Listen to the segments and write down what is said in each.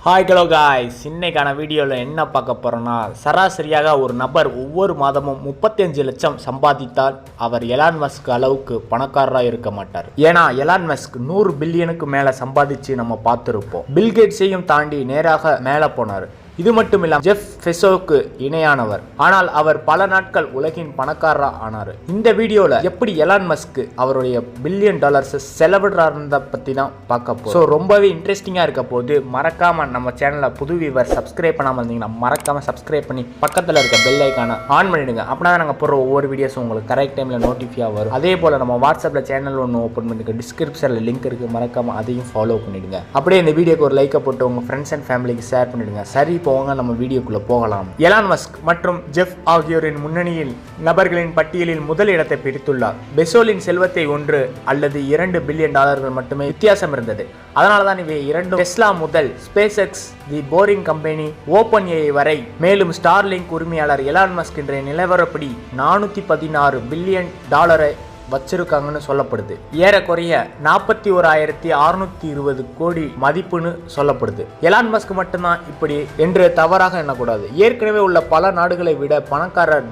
Hi hello guys, இன்னைக்கான வீடியோவில் என்ன பார்க்க போகிறோன்னா, சராசரியாக ஒரு நபர் ஒவ்வொரு மாதமும் 35 லட்சம் சம்பாதித்தால் அவர் எலான் மஸ்க் அளவுக்கு பணக்காரராக இருக்க மாட்டார். ஏன்னா எலான் மஸ்க் 100 பில்லியனுக்கு மேலே சம்பாதிச்சு நம்ம பார்த்துருப்போம். பில்கேட்ஸையும் தாண்டி நேராக மேலே போனார். இது மட்டும் இல்லாமல் ஜெஃப் பெசோவுக்கு இணையானவர். ஆனால் அவர் பல நாட்கள் உலகின் பணக்காரராக ஆனார். இந்த வீடியோவில் எப்படி எலான் மஸ்க் அவருடைய $1 பில்லியன் செலவிடுறாருன்றத பற்றி தான் பார்க்க போகிறோம். ஸோ ரொம்பவே இன்ட்ரெஸ்டிங்காக இருக்க போது மறக்காமல் நம்ம சேனலில் புது வியூவர் சப்ஸ்கிரைப் பண்ணாமல் இருந்தீங்கன்னா மறக்காமல் சப்ஸ்கிரைப் பண்ணி பக்கத்தில் இருக்க பெல் ஐக்கானை ஆன் பண்ணிவிடுங்க. அப்படின்னா நாங்கள் போடுற ஒவ்வொரு வீடியோஸும் உங்களுக்கு கரெக்ட் டைமில் நோட்டிஃபியாக வரும். அதே போல் நம்ம வாட்ஸ்அப்பில் சேனல் ஒன்று ஓப்பன் பண்ணிட்டு டிஸ்கிரிப்ஷனில் லிங்க் இருக்குது, மறக்காமல் அதையும் ஃபாலோ பண்ணிவிடுங்க. அப்படியே இந்த வீடியோக்கு ஒரு லைக்கை போட்டு உங்கள் ஃப்ரெண்ட்ஸ் அண்ட் ஃபேமிலிக்கு ஷேர் பண்ணிவிடுங்க. சரி, போங்க நம்ம வீடியோக்குள்ள போகலாம். எலான் மஸ்க் மற்றும் ஜெஃப் ஆகியோரின் முன்னணியில் நபர்களின் பட்டியலில் முதல் இடத்தை பிடித்துள்ளார். பெசோலின் செல்வத்தை 1 அல்லது $2 பில்லியன் மட்டுமே வித்தியாசம் இருந்தது. அதனால தான் இவை இரண்டும் டெஸ்லா முதல் ஸ்பேஸ் எக்ஸ், தி போரிங் கம்பெனி, ஓபன் ஏஐ வரை, மேலும் ஸ்டார்லிங்க் உரிமையாளர் எலான் மஸ்க் என்ற நிலவரப்படி $416 பில்லியன் வச்சிருக்காங்கன்னு சொல்லப்படுது. ஏறக்குறைய 41,620 கோடி மதிப்புன்னு சொல்லப்படுது. எலான் மஸ்க் மட்டும்தான் இப்படி என்று தவறாக எண்ணக்கூடாது. ஏற்கனவே உள்ள பல நாடுகளை விட பணக்காரர்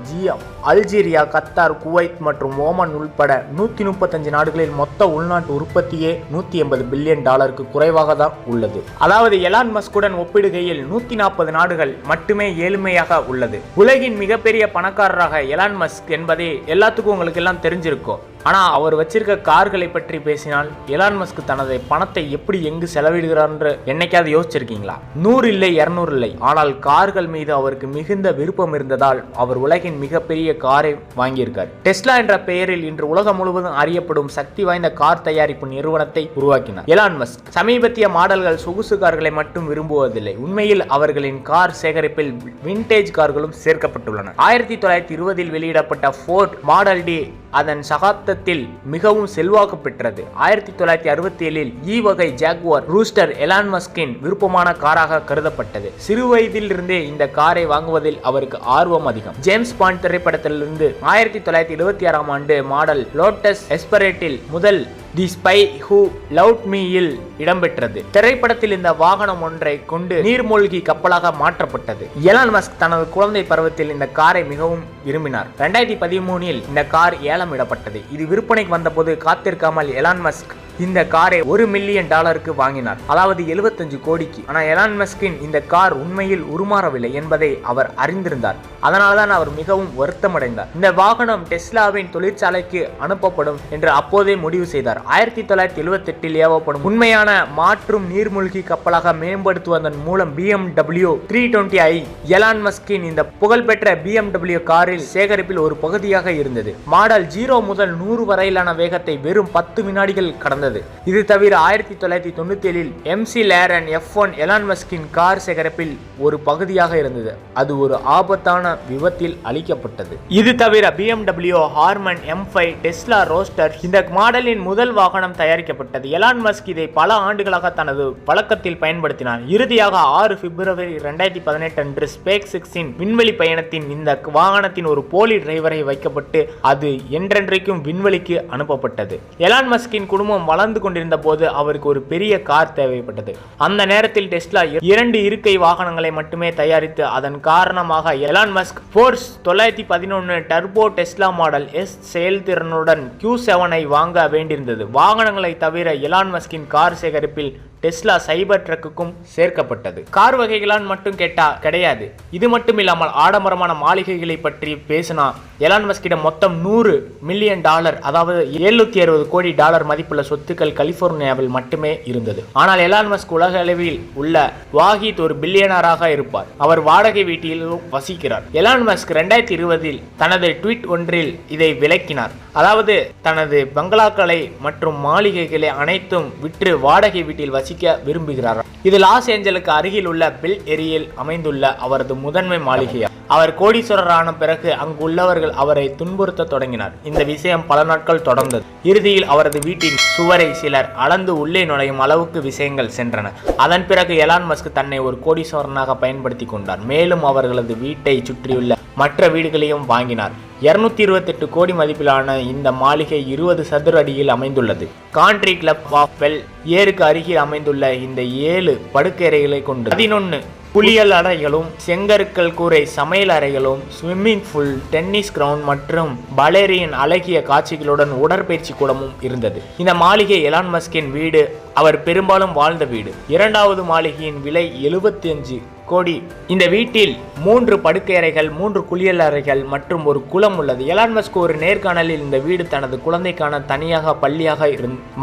அல்ஜீரியா, கத்தார், குவைத் மற்றும் ஓமன் உள்பட 135 நாடுகளில் மொத்த உள்நாட்டு உற்பத்தியே $180 பில்லியன் குறைவாக தான் உள்ளது. அதாவது எலான் மஸ்குடன் ஒப்பிடுகையில் 140 நாடுகள் மட்டுமே ஏழ்மையாக உள்ளது. உலகின் மிகப்பெரிய பணக்காரராக எலான் மஸ்க் என்பதே எல்லாத்துக்கும் உங்களுக்கு எல்லாம் தெரிஞ்சிருக்கும். ஆனா அவர் வச்சிருக்க கார்களை பற்றி பேசினால் எலான் மஸ்க் தனது பணத்தை எப்படி எங்கு செலவிடுகிறார் என்று என்னைக்காவது யோசிச்சிருக்கீங்களா? 100 இல்லை, 200 இல்லை, ஆனால் கார்கள் மீது அவருக்கு மிகுந்த விருப்பம் இருந்ததால் அவர் உலகின் மிகப்பெரிய காரை வாங்கியிருக்கார். டெஸ்லா என்ற பெயரில் இன்று உலகம் முழுவதும் அறியப்படும் சக்தி வாய்ந்த கார் தயாரிப்பு நிறுவனத்தை உருவாக்கினார். எலான் மஸ்க் சமீபத்திய மாடல்கள் சொகுசு கார்களை மட்டும் விரும்புவதில்லை. உண்மையில் அவர்களின் கார் சேகரிப்பில் விண்டேஜ் கார்களும் சேர்க்கப்பட்டுள்ளன. 1920 வெளியிடப்பட்ட ஃபோர்ட் மாடல் டி அதன் சகாப்தத்தில் மிகவும் செல்வாக்கு பெற்றது. 1967 இ வகை ஜாகுவார் ரூஸ்டர் எலான் மஸ்கின் விருப்பமான காராக கருதப்பட்டது. சிறு வயதில் இருந்தே இந்த காரை வாங்குவதில் அவருக்கு ஆர்வம் அதிகம். ஜேம்ஸ் பாண்ட் திரைப்படத்திலிருந்து 1976ஆம் ஆண்டு மாடல் லோட்டஸ் எஸ்பரேட்டில் முதல் தி ஸ்பை ஹூ லவ்ட் மீயில் இடம்பெற்றது. திரைப்படத்தில் இந்த வாகனம் ஒன்றை கொண்டு நீர்மூழ்கி கப்பலாக மாற்றப்பட்டது. எலான் மஸ்க் தனது குழந்தை பருவத்தில் இந்த காரை மிகவும் விரும்பினார். 2013 இந்த கார் ஏலம் இடப்பட்டது. இது விற்பனைக்கு வந்தபோது காத்திருக்காமல் எலான் மஸ்க் இந்த காரை $1 மில்லியன் வாங்கினார், அதாவது 75 கோடிக்கு. ஆனால் எலான் மஸ்கின் இந்த கார் உண்மையில் உருமாறவில்லை என்பதை அவர் அறிந்திருந்தார். அதனால்தான் அவர் மிகவும் வருத்தமடைந்தார். இந்த வாகனம் டெஸ்லாவின் தொழிற்சாலைக்கு அனுப்பப்படும் என்று அப்போதே முடிவு செய்தார். 1978 ஏவப்படும் உண்மையான மாற்றும் நீர்மூழ்கி கப்பலாக மேம்படுத்துவதன் மூலம் BMW 320i எலான் மஸ்கின் இந்த புகழ்பெற்ற BMW காரில் சேகரிப்பில் ஒரு பகுதியாக இருந்தது. மாடல் 0 முதல் 100 வரையிலான வேகத்தை வெறும் 10 வினாடிகள் கடந்தது. இது தவிர 1997 MC லேரன் F1 எலான் மஸ்கின் கார் சேகரிப்பில் ஒரு பகுதியாக இருந்தது. அது ஒரு ஆபத்தான விபத்தில் அளிக்கப்பட்டது. இது தவிர BMW ஹார்மன் M5 டெஸ்லா ரோஸ்டர் இந்த மாடலின் முதல் வாகனம் தயாரிக்கப்பட்டது. எலான் மஸ்க் இதை பல ஆண்டுகளாக தனது பழக்கத்தில் பயன்படுத்தினார். இறுதியாக 6 பிப்ரவரி 2018 அன்று ஸ்பேஸ் எக்ஸின் விண்வெளி பயணத்தின் இந்த வாகனத்தின் ஒரு போலி டிரைவரை வைக்கப்பட்டு அது என்றென்றைக்கும் விண்வெளிக்கு அனுப்பப்பட்டது. எலான் மஸ்கின் குடும்பம் வளர்ந்து கொண்டிருந்த போது அவருக்கு ஒரு பெரிய கார் தேவைப்பட்டது. அந்த நேரத்தில் டெஸ்லா 2 இருக்கை வாகனங்களை மட்டுமே தயாரித்து அதன் காரணமாக Elon Musk force 911 turbo Tesla model S செயல்திறனுடன் Q7 வாங்க வேண்டியிருந்தது. வாகனங்களை தவிர எலான் மஸ்கின் கார் சேகரிப்பில் டெஸ்லா சைபர் ட்ரக்குக்கும் சேர்க்கப்பட்டது. கார் வகைகளான் மட்டும் கேட்டா கிடையாது. இது மட்டும் இல்லாமல் ஆடம்பரமான மாளிகைகளை பற்றி பேசினா எலான் மஸ்கிடம் மொத்தம் $100 மில்லியன் அதாவது $760 கோடி மதிப்புள்ள சொத்துக்கள் கலிபோர்னியாவில் மட்டுமே இருந்தது. ஆனால் எலான் மஸ்க் உலக அளவில் உள்ள வாகித் ஒரு பில்லியனராக இருப்பார். அவர் வாடகை வீட்டிலும் வசிக்கிறார். எலான் மஸ்க் 2020 தனது ட்வீட் ஒன்றில் இதை விளக்கினார். அதாவது தனது பங்களாக்களை மற்றும் மாளிகைகளை அனைத்தும் விற்று வாடகை வீட்டில் வசிக்க விரும்புகிறார். இது லாஸ் ஏஞ்சலுக்கு அருகில் உள்ள பெல் ஏரியில் அமைந்துள்ள அவரது முதன்மை மாளிகையாகும். அவர் கோடீஸ்வரரான பிறகு அங்குள்ளவர்கள் அவரை துன்புறுத்த தொடங்கினார். இந்த விஷயம் பல நாட்கள் தொடர்ந்தது. இறுதியில் அவரது வீட்டின் சுவரை சிலர் அளந்து உள்ளே நுழையும் அளவுக்கு விஷயங்கள் சென்றன. அதன் பிறகு எலான் மஸ்க் தன்னை ஒரு கோடீஸ்வரனாக பயன்படுத்தி கொண்டார். மேலும் அவர்களது வீட்டை சுற்றியுள்ள மற்ற வீடுகளையும் வாங்கினார். 228 கோடி மதிப்பிலான இந்த மாளிகை 20 சதுர அடியில் அமைந்துள்ளது. கான்ட்ரி கிளப் ஆஃப் வெல் ஏருக்கு அருகில் அமைந்துள்ள இந்த 7 படுக்கையறைகளை கொண்டு 11 குளியல் அறைகளும், செங்கற்கள் கூரை சமையல் அறைகளும், ஸ்விம்மிங் பூல், டென்னிஸ் கிரவுண்ட் மற்றும் பலேரியன் அழகிய காட்சிகளுடன் உடற்பயிற்சி கூடமும் இருந்தது. இந்த மாளிகை எலான் மஸ்கின் வீடு. அவர் பெரும்பாலும் வாழ்ந்த வீடு. இரண்டாவது மாளிகையின் விலை 75 கோடி. இந்த வீட்டில் 3 படுக்கையறைகள், 3 குளியல் அறைகள் மற்றும் ஒரு குளம் உள்ளது. எலான் மஸ்க் ஒரு நேர்காணலில் இந்த வீடு தனது குழந்தைக்கான தனியாக பள்ளியாக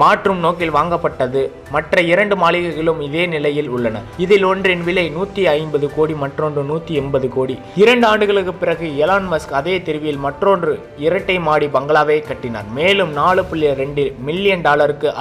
மாற்றும் நோக்கில் வாங்கப்பட்டது. மற்ற 2 மாளிகைகளும் இதே நிலையில் உள்ளன. இதில் ஒன்றின் விலை 150 கோடி, மற்றொன்று 180 கோடி. 2 ஆண்டுகளுக்கு பிறகு எலான் மஸ்க் அதே தெருவில் மற்றொன்று இரட்டை மாடி பங்களாவை கட்டினார். மேலும் $4.2 மில்லியன்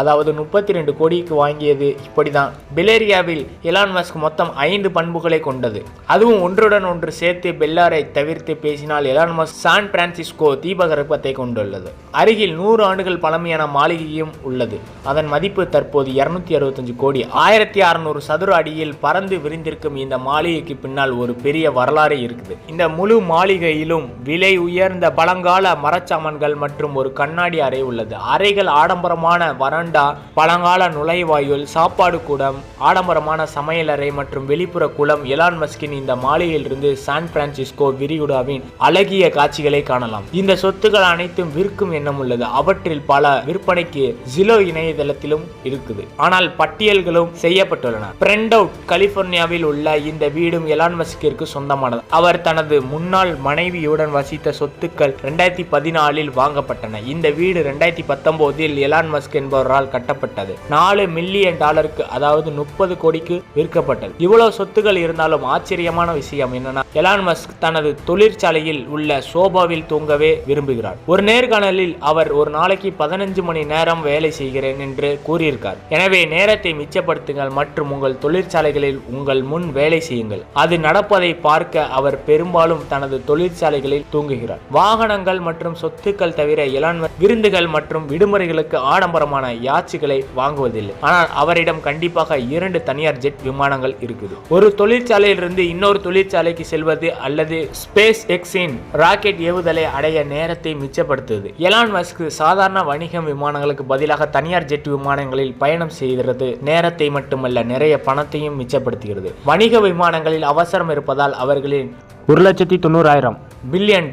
அதாவது 32 கோடிக்கு வாங்கியது. இப்படிதான் பெலேரியாவில் எலான் மஸ்க் மொத்தம் 5 பண்புகளை கொண்டது. அதுவும் ஒன்றுடன் ஒன்று சேர்த்து பெல்லாரை தவிர்த்து பேசினால் எலான் மஸ்க் சான் பிரான்சிஸ்கோ தீபகற்பத்தை கொண்டுள்ளது. அருகில் 100 ஆண்டுகள் பழமையான மாளிகையும் உள்ளது. அதன் மதிப்பு தற்போது 265 கோடி. 1600 சதுர அடியில் பறந்து விரிந்திருக்கும் இந்த மாளிகைக்கு பின்னால் ஒரு பெரிய வரலாறு இருக்குது. இந்த முழு மாளிகையிலும் விலை உயர்ந்த பழங்கால மரச்சாமான்கள் மற்றும் ஒரு கண்ணாடி அறை உள்ளது. அறைகள் ஆடம்பரமான வராண்டா, பழங்கால நுழைவாயில், சாப்பாடு கூடம், ஆடம்பரமான சமையலறை மற்றும் வெளிப்புற குளம். எலான் மஸ்கின் இந்த மாளிகையிலிருந்து சான் பிரான்சிஸ்கோ விரிகுடாவின் அழகிய காட்சிகளை காணலாம். இந்த சொத்துக்கள் அனைத்தும் விற்கும் எண்ணம் உள்ளது. அவற்றில் பல விற்பனைக்கு ஜிலோ இணையதளத்திலும் இருக்குது. ஆனால் பட்டியல்களும் செய்யப்பட்டுள்ளன. பிரெண்டவுட் கலிபோர்னியாவில் உள்ள இந்த வீடும் எலான் மஸ்கிற்கு சொந்தமானது. அவர் தனது முன்னாள் மனைவியுடன் வசித்த சொத்துக்கள் 2014 வாங்கப்பட்டன. இந்த வீடு 2019 எலான் மஸ்க் என்பவரால் கட்டப்பட்டது. $4 மில்லியன் அதாவது 30 கோடிக்கு விற்கப்பட்டது. இவ்வளவு சொத்துக்கள் இருந்தாலும் ஆச்சரியமான விஷயம் என்னன்னா, எலான் மஸ்க் தனது தொழிற்சாலையில் உள்ள சோபாவில் தூங்கவே விரும்புகிறார். ஒரு நேர்காணலில் அவர் ஒரு நாளைக்கு 15 மணி நேரம் வேலை செய்கிறேன் என்று கூறியிருக்கார். எனவே நேரத்தை மிச்சப்படுத்துங்கள் மற்றும் உங்கள் தொழிற்சாலைகளில் உங்கள் முன் வேலை செய்யுங்கள். அது நடப்பதை பார்க்க அவர் பெரும்பாலும் தனது தொழிற்சாலைகளில் தூங்குகிறார். வாகனங்கள் மற்றும் சொத்துக்கள் தவிர எலான் மஸ்க் விருந்துகள் மற்றும் விடுமுறைகளுக்கு ஆடம்பரமான யாட்சிகளை வாங்குவதில்லை. ஆனால் அவரிடம் கண்டிப்பாக 2 தனியார் ஜெட் விமானங்கள் இருக்குது. ஒரு தொழிற்சாலையிலிருந்து இன்னொரு தொழிற்சாலைக்கு செல்வது அல்லது ஸ்பேஸ் எக்ஸின் ராக்கெட் ஏவுதலை அடைய நேரத்தை மிச்சப்படுத்துவது. எலான் மஸ்க் சாதாரண வணிக விமானங்களுக்கு பதிலாக தனியார் ஜெட் விமானங்களில் பயணம் செய்கிறது. நேரத்தை மட்டுமல்ல, நிறைய பணத்தையும் மிச்சப்படுத்துகிறது. வணிக விமானங்களில் அவசரம் இருப்பதால் அவர்களின் $1,90,000 பில்லியன்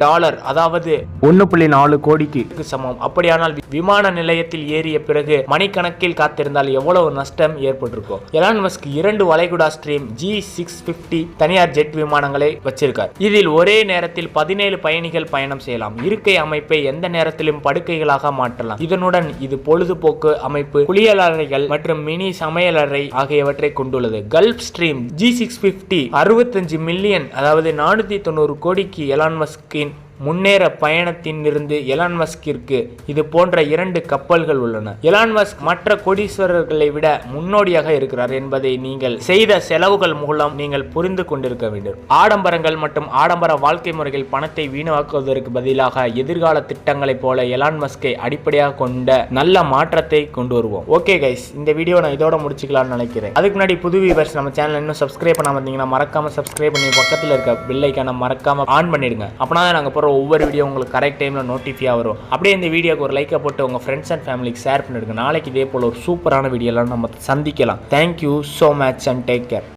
அதாவது 1.4 கோடிக்கு சமம். அப்படியானால் விமான நிலையத்தில் ஏறிய பிறகு மணிக்கணக்கில் காத்திருந்தால் எவ்வளவு நஷ்டம் ஏற்பட்டிருக்கும். எலான் மஸ்க் 2 வளைகுடா ஸ்ட்ரீம் G650 தனியார் ஜெட் விமானங்களை வச்சிருக்கார். இதில் ஒரே நேரத்தில் 17 பயணிகள் பயணம் செய்யலாம். இருக்கை அமைப்பை எந்த நேரத்திலும் படுக்கைகளாக மாற்றலாம். இதனுடன் இது பொழுதுபோக்கு அமைப்பு, குளியலறைகள் மற்றும் மினி சமையலறை ஆகியவற்றை கொண்டுள்ளது. கல்ஃப் ஸ்ட்ரீம் G650 65 மில்லியன் அதாவது 490 கோடிக்கு எலான் மஸ்கின் முன்னேற பயணத்தின் இருந்து எலான் மஸ்கிற்கு இது போன்ற 2 கப்பல்கள் உள்ளன. எலான் மஸ்க் மற்ற கோடீஸ்வரர்களை விட முன்னோடியாக இருக்கிறார் என்பதை நீங்கள் செய்த செலவுகள் மூலம் நீங்கள் புரிந்து கொண்டிருக்க வேண்டும். ஆடம்பரங்கள் மற்றும் ஆடம்பர வாழ்க்கை முறைகள் பணத்தை வீணாக்குவதற்கு பதிலாக எதிர்கால திட்டங்களைப் போல எலான் மஸ்கை அடிப்படையாக கொண்ட நல்ல மாற்றத்தை கொண்டு வருவோம். ஓகே கைஸ், இந்த வீடியோ நான் இதோட முடிச்சுக்கலாம்னு நினைக்கிறேன். அதுக்கு முன்னாடி புது வியூவர்ஸ் நம்ம சேனல் இன்னும் சப்ஸ்கிரைப் பண்ணாம இருந்தீங்கன்னா மறக்காம சப்ஸ்கிரைப் பண்ணி பக்கத்தில் இருக்க பெல் ஐகானை மறக்காம ஆன் பண்ணிடுங்க. அப்பனா நாங்க ஒவ்வொரு வீடியோ உங்களுக்கு கரெக்ட் டைம்ல நோட்டிஃபை வரும். அப்படியே இந்த வீடியோக்கு ஒரு லைக்கை போட்டு உங்க ஃப்ரெண்ட்ஸ் அண்ட் ஃபேமிலிக்கு ஷேர் பண்ணிடுங்க. நாளைக்கு இதே போல ஒரு சூப்பரான வீடியோலாம் நம்ம சந்திக்கலாம். Thank you so much and take care.